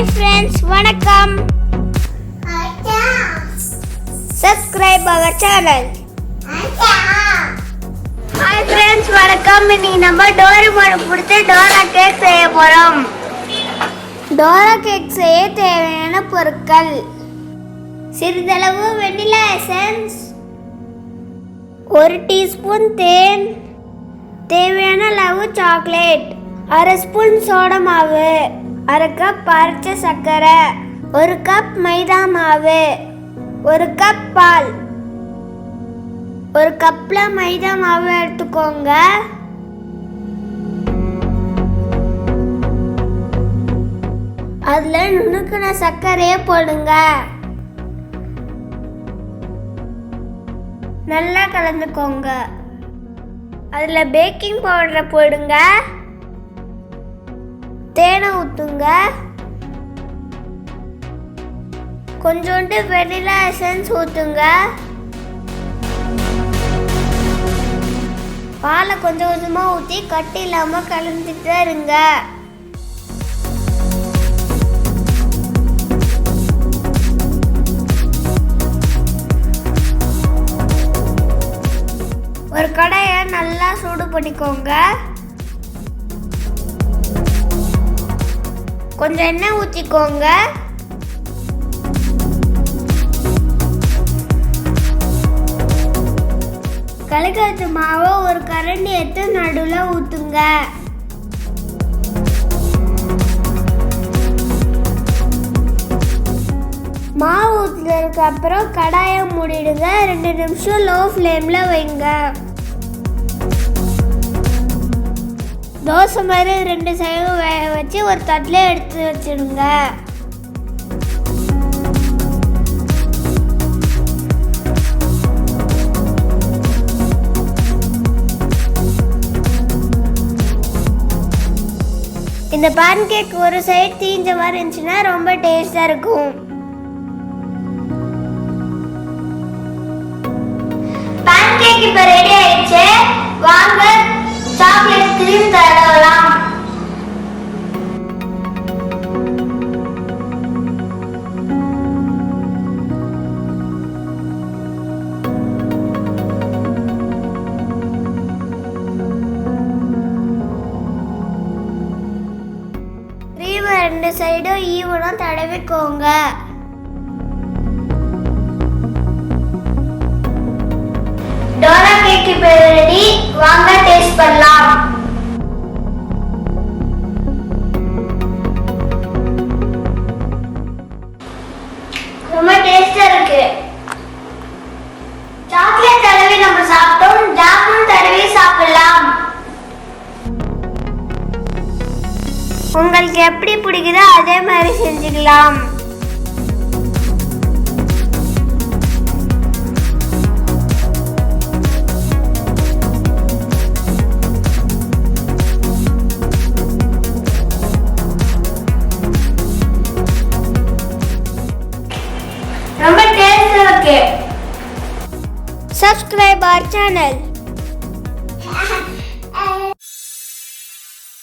Hi friends, வணக்கம். Subscribe our channel. Hi friends, வணக்கம். இன்னைக்கு நம்ம டோரேமான் பிடிச்ச டோரா கேக் செய்ய போறோம். டோரா கேக் செய்ய தேவையான பொருட்கள்: சிறிதளவு வெண்ணிலா எசன்ஸ், 1 டீஸ்பூன் தேன், தேவையான அளவு சாக்லேட், 1/2 ஸ்பூன் சோடா மாவு, 1/2 கப் அரைச்ச சர்க்கரை, 1 கப் மைதா மாவு, 1 கப் பால். 1 கப்ல மைதா மாவு எடுத்துக்கோங்க. அதுல நுணுக்கின சர்க்கரையை போடுங்க. நல்லா கலந்துக்கோங்க. அதுல பேக்கிங் பவுடரை போடுங்க. தேனை ஊற்றுங்க. கொஞ்சோண்டு வெனிலா எசன்ஸ் ஊற்றுங்க. பாலை கொஞ்சம் கொஞ்சமாக ஊற்றி கட்டி இல்லாமல் கலந்துட்டு இருங்க. ஒரு கடாயை நல்லா சூடு பண்ணிக்கோங்க. கொஞ்சம் எண்ணெய் ஊற்றிக்கோங்க. கலக்காத்து மாவை ஒரு கரண்டி எடுத்து நடுவில் ஊற்றுங்க. மாவு ஊற்றுனதுக்கு அப்புறம் கடாயை மூடிடுங்க. 2 நிமிஷம் லோ ஃப்ளேமில் வைங்க. தோசை மாதிரி 2 சைடும் வேக வச்சு ஒரு தட்டில் எடுத்து வச்சிடுங்க. இந்த பேன் கேக் ஒரு சைடு தீஞ்ச மாதிரி இருந்துச்சுன்னா ரொம்ப டேஸ்டாக இருக்கும். பேன் கேக் இப்போ ரெடி ஆயிடுச்சு. வாங்க சாக்லேட் கிரீம் தடவலாம். கிரீம் 2 சைடும் ஈவனா தடவிக்கோங்க. டோரா கேக் இப்போ ரெடி. வாங்க டேஸ்ட் பண்ணலாம். ரொம்ப டேஸ்டா இருக்கு. சாக்லேட் தடவி நம்ம சாப்பிட்டோம். ஜாமுன் தடவி சாப்பிடலாம். உங்களுக்கு எப்படி பிடிக்குதோ அதே மாதிரி செஞ்சுக்கலாம். ரொம்ப டேஸ்டா இருக்கு. Subscribe our channel.